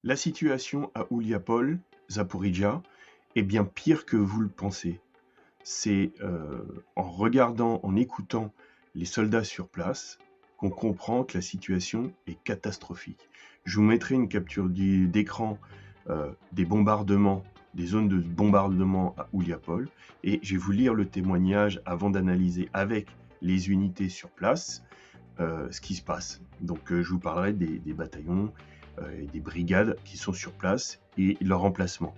La situation à Ouliapol, Zaporijia, est bien pire que vous le pensez. C'est en regardant, en écoutant les soldats sur place qu'on comprend que la situation est catastrophique. Je vous mettrai une capture d'écran des bombardements, des zones de bombardement à Ouliapol, et je vais vous lire le témoignage avant d'analyser avec les unités sur place ce qui se passe. Donc je vous parlerai des bataillons et des brigades qui sont sur place et leur emplacement.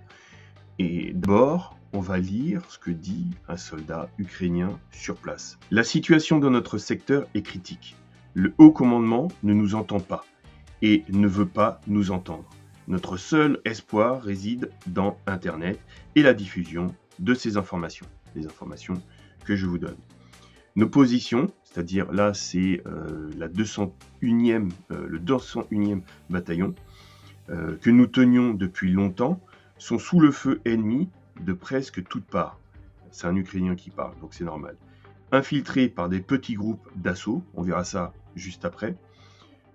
Et d'abord, on va lire ce que dit un soldat ukrainien sur place. La situation dans notre secteur est critique. Le haut commandement ne nous entend pas et ne veut pas nous entendre. Notre seul espoir réside dans Internet et la diffusion de ces informations, les informations que je vous donne. Nos positions, c'est-à-dire là c'est le 201e bataillon que nous tenions depuis longtemps, sont sous le feu ennemi de presque toutes parts. C'est un Ukrainien qui parle, donc c'est normal. Infiltrés par des petits groupes d'assaut, on verra ça juste après,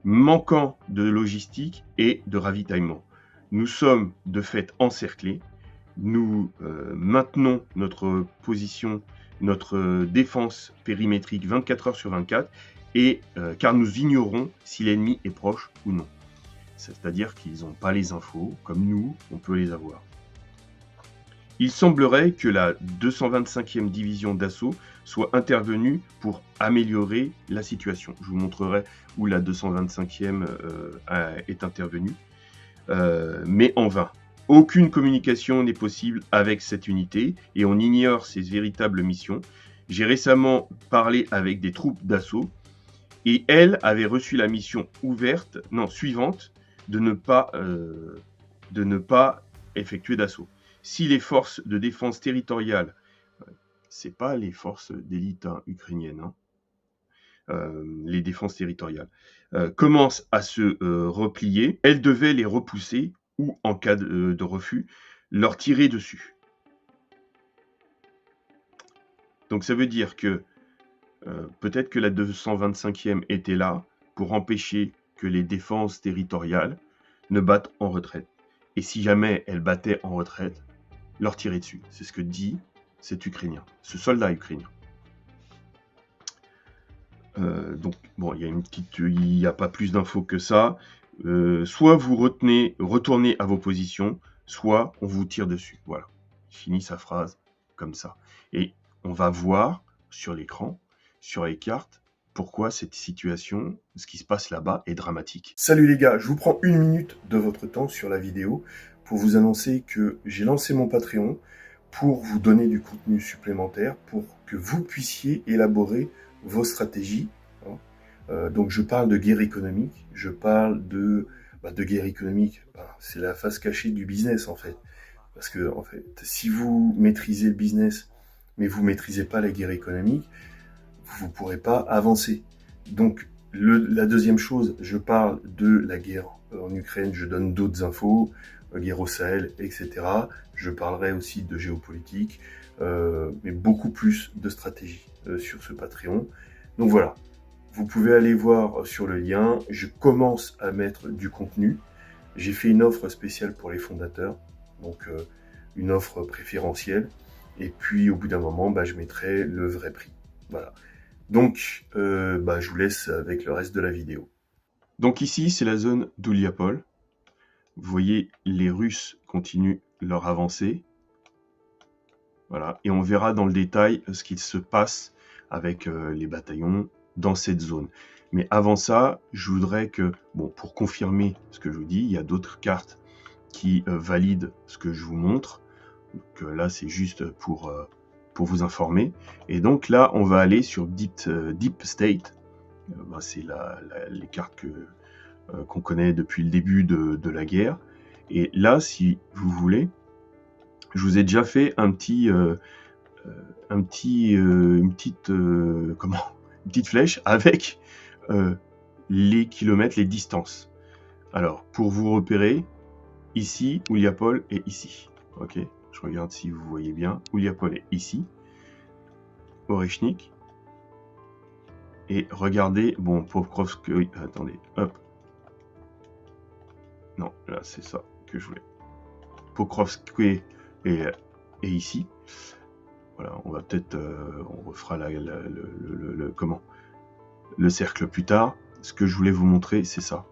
manquant de logistique et de ravitaillement. Nous sommes de fait encerclés, nous maintenons notre position, notre défense périmétrique 24 heures sur 24, et car nous ignorons si l'ennemi est proche ou non. C'est-à-dire qu'ils n'ont pas les infos, comme nous, on peut les avoir. Il semblerait que la 225e division d'assaut soit intervenue pour améliorer la situation. Je vous montrerai où la 225e est intervenue, mais en vain. Aucune communication n'est possible avec cette unité et on ignore ses véritables missions. J'ai récemment parlé avec des troupes d'assaut et elles avaient reçu la mission suivante de ne pas effectuer d'assaut. Si les forces de défense territoriale, c'est pas les forces d'élite ukrainiennes, les défenses territoriales, commencent à se replier, elles devaient les repousser ou, en cas de refus, leur tirer dessus. Donc ça veut dire que peut-être que la 225e était là pour empêcher que les défenses territoriales ne battent en retraite. Et si jamais elles battaient en retraite, leur tirer dessus. C'est ce que dit cet Ukrainien, ce soldat ukrainien. Donc, bon, il n'y a pas plus d'infos que ça. Soit vous retournez à vos positions, soit on vous tire dessus. Voilà. Il finit sa phrase comme ça. Et on va voir sur l'écran, sur les cartes, pourquoi cette situation, ce qui se passe là-bas, est dramatique. Salut les gars, je vous prends une minute de votre temps sur la vidéo pour vous annoncer que j'ai lancé mon Patreon pour vous donner du contenu supplémentaire, pour que vous puissiez élaborer vos stratégies. Donc je parle de guerre économique, je parle de guerre économique, c'est la face cachée du business en fait. Parce que en fait, si vous maîtrisez le business, mais vous maîtrisez pas la guerre économique, vous ne pourrez pas avancer. Donc la deuxième chose, je parle de la guerre en Ukraine, je donne d'autres infos, guerre au Sahel, etc. Je parlerai aussi de géopolitique, mais beaucoup plus de stratégie sur ce Patreon. Donc voilà, vous pouvez aller voir sur le lien, je commence à mettre du contenu. J'ai fait une offre spéciale pour les fondateurs, donc une offre préférentielle. Et puis au bout d'un moment, je mettrai le vrai prix. Voilà. Donc, je vous laisse avec le reste de la vidéo. Donc ici, c'est la zone d'Ouliapol. Vous voyez, les Russes continuent leur avancée. Voilà. Et on verra dans le détail ce qu'il se passe avec les bataillons dans cette zone. Mais avant ça, je voudrais que, pour confirmer ce que je vous dis, il y a d'autres cartes qui valident ce que je vous montre. Donc là, c'est juste pour vous informer. Et donc là, on va aller sur Deep State. C'est les cartes qu'on connaît depuis le début de la guerre. Et là, si vous voulez, je vous ai déjà fait une petite flèche avec les kilomètres, les distances. Alors, pour vous repérer, ici, Ouliapol est ici. Ok, je regarde si vous voyez bien. Ouliapol est ici. Oreshnik. Et regardez, Pokrovsk, attendez, hop. Non, là, c'est ça que je voulais. Pokrovskoye est ici. Voilà, on va peut-être, on refera le cercle plus tard. Ce que je voulais vous montrer, c'est ça.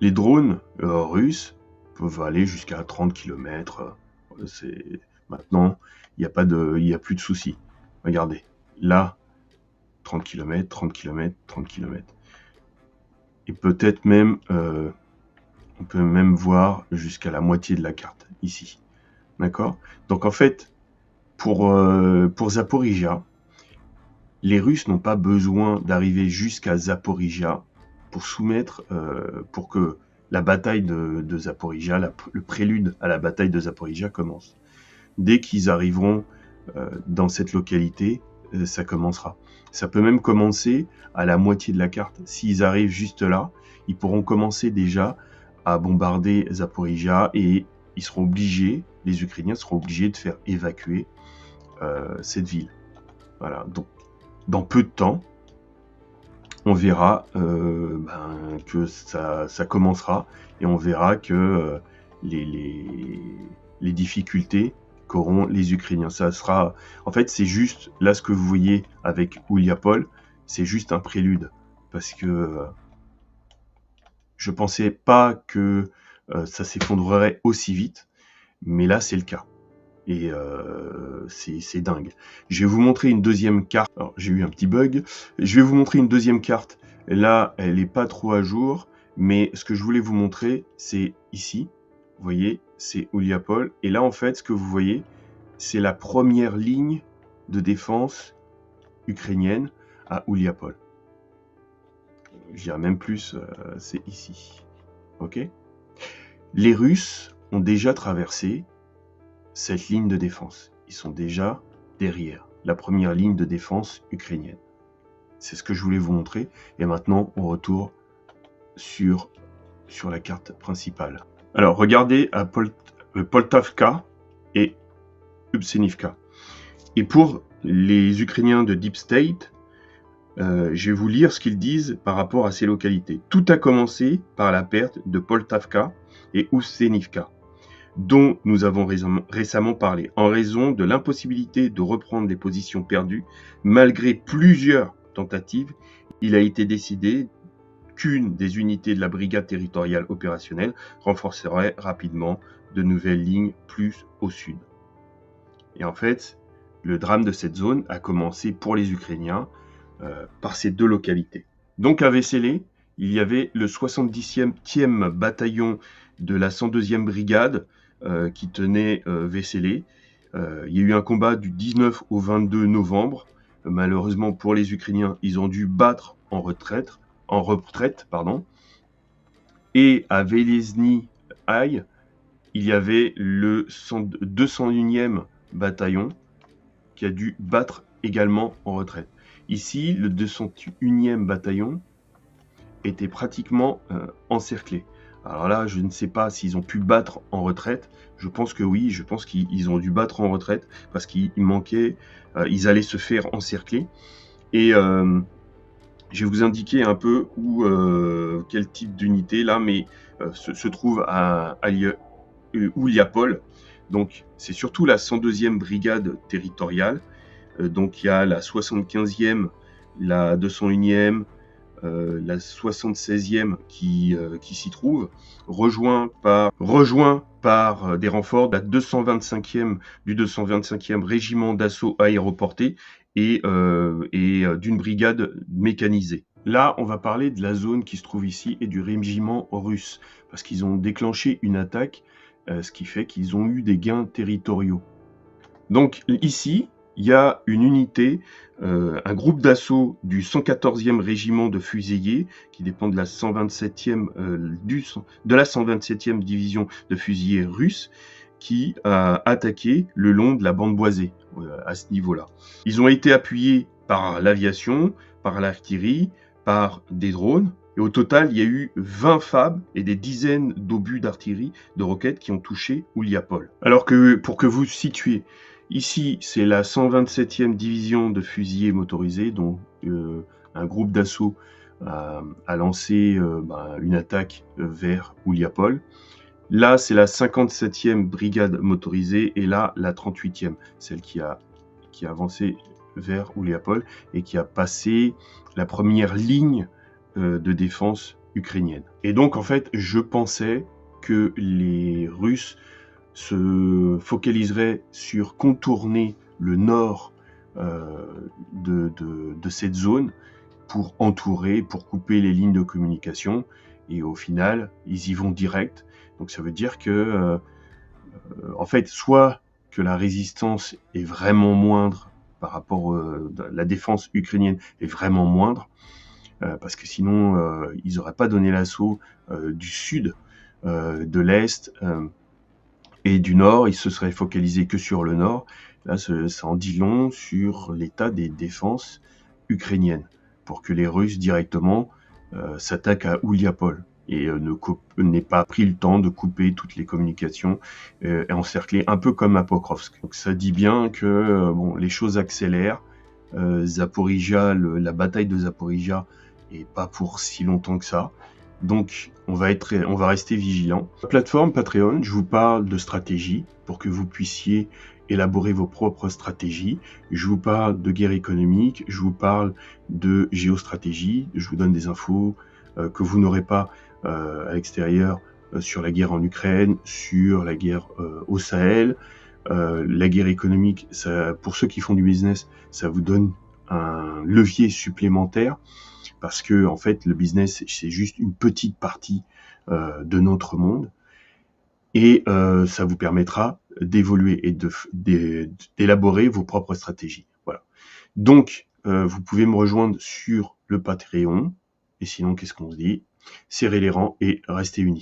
Les drones russes peuvent aller jusqu'à 30 km. Maintenant, il n'y a plus de soucis. Regardez, là, 30 km, 30 km, 30 km. Et peut-être même, on peut même voir jusqu'à la moitié de la carte, ici. D'accord? Donc en fait, pour Zaporizhia, les Russes n'ont pas besoin d'arriver jusqu'à Zaporizhia pour soumettre, pour que la bataille de Zaporizhia, le prélude à la bataille de Zaporizhia commence. Dès qu'ils arriveront dans cette localité, ça commencera. Ça peut même commencer à la moitié de la carte. S'ils arrivent juste là, ils pourront commencer déjà à bombarder Zaporizhia et ils seront obligés, les Ukrainiens seront obligés de faire évacuer cette ville. Voilà, donc dans peu de temps, on verra que ça commencera et on verra que les difficultés qu'auront les Ukrainiens. Ça sera, en fait, c'est juste, là, ce que vous voyez avec Ouliapol, c'est juste un prélude. Parce que je pensais pas que ça s'effondrerait aussi vite, mais là, c'est le cas. Et c'est dingue. Je vais vous montrer une deuxième carte. Alors, j'ai eu un petit bug. Je vais vous montrer une deuxième carte. Là, elle n'est pas trop à jour, mais ce que je voulais vous montrer, c'est ici. Vous voyez, c'est Ouliapol. Et là, en fait, ce que vous voyez, c'est la première ligne de défense ukrainienne à Ouliapol. Je dirais même plus, c'est ici. Ok ? Les Russes ont déjà traversé cette ligne de défense. Ils sont déjà derrière la première ligne de défense ukrainienne. C'est ce que je voulais vous montrer. Et maintenant, on retourne sur la carte principale. Alors, regardez à Poltavka et Upsenivka. Et pour les Ukrainiens de Deep State, je vais vous lire ce qu'ils disent par rapport à ces localités. Tout a commencé par la perte de Poltavka et Upsenivka, dont nous avons récemment parlé, en raison de l'impossibilité de reprendre les positions perdues. Malgré plusieurs tentatives, il a été décidé qu'une des unités de la brigade territoriale opérationnelle renforcerait rapidement de nouvelles lignes plus au sud. Et en fait, le drame de cette zone a commencé pour les Ukrainiens par ces deux localités. Donc à Vesselé, il y avait le 70e bataillon de la 102e brigade qui tenait Vesselé. Il y a eu un combat du 19 au 22 novembre. Malheureusement pour les Ukrainiens, ils ont dû battre en retraite. Et à Velezny High, il y avait le 201e bataillon qui a dû battre également en retraite. Ici, le 201e bataillon était pratiquement encerclé. Alors là, je ne sais pas s'ils ont pu battre en retraite. Je pense que oui, je pense qu'ils ont dû battre en retraite parce qu'il manquait, ils allaient se faire encercler. Et je vais vous indiquer un peu quel type d'unité là, mais se trouve à Ouliapol. Donc c'est surtout la 102e brigade territoriale. Donc il y a la 75e, la 201e, la 76e qui s'y trouve, rejoint par des renforts de la 225e, du 225e régiment d'assaut aéroporté et d'une brigade mécanisée. Là, on va parler de la zone qui se trouve ici et du régiment russe, parce qu'ils ont déclenché une attaque, ce qui fait qu'ils ont eu des gains territoriaux. Donc ici, il y a une unité, un groupe d'assaut du 114e régiment de fusiliers qui dépend de la 127e, de la 127e division de fusiliers russes qui a attaqué le long de la bande boisée à ce niveau-là. Ils ont été appuyés par l'aviation, par l'artillerie, par des drones. Et au total, il y a eu 20 FAB et des dizaines d'obus d'artillerie, de roquettes qui ont touché Ouliapol. Alors que, pour que vous situiez, ici, c'est la 127e division de fusiliers motorisés, dont un groupe d'assaut à lancer une attaque vers Ouliapol. Là, c'est la 57e brigade motorisée et là, la 38e, celle qui a avancé vers Ouliapol et qui a passé la première ligne de défense ukrainienne. Et donc, en fait, je pensais que les Russes se focaliseraient sur contourner le nord de cette zone pour entourer, pour couper les lignes de communication. Et au final, ils y vont direct. Donc ça veut dire que, en fait, soit que la résistance est vraiment moindre par rapport à la défense ukrainienne est vraiment moindre, parce que sinon, ils n'auraient pas donné l'assaut du sud, de l'est et du nord. Ils se seraient focalisés que sur le nord. Là, ça en dit long sur l'état des défenses ukrainiennes, pour que les Russes directement s'attaquent à Ouliapol et n'aient pas pris le temps de couper toutes les communications et encercler un peu comme à Pokrovsk. Donc ça dit bien que les choses accélèrent. Zaporizhia, la bataille de Zaporizhia est pas pour si longtemps que ça. Donc on va rester vigilant. La plateforme Patreon, je vous parle de stratégie pour que vous puissiez élaborer vos propres stratégies. Je vous parle de guerre économique, je vous parle de géostratégie, je vous donne des infos que vous n'aurez pas à l'extérieur sur la guerre en Ukraine, sur la guerre au Sahel. La guerre économique, ça, pour ceux qui font du business, ça vous donne un levier supplémentaire parce que en fait, le business, c'est juste une petite partie de notre monde et ça vous permettra d'évoluer et d'élaborer vos propres stratégies. Voilà. Donc, vous pouvez me rejoindre sur le Patreon. Et sinon, qu'est-ce qu'on se dit? Serrez les rangs et restez unis.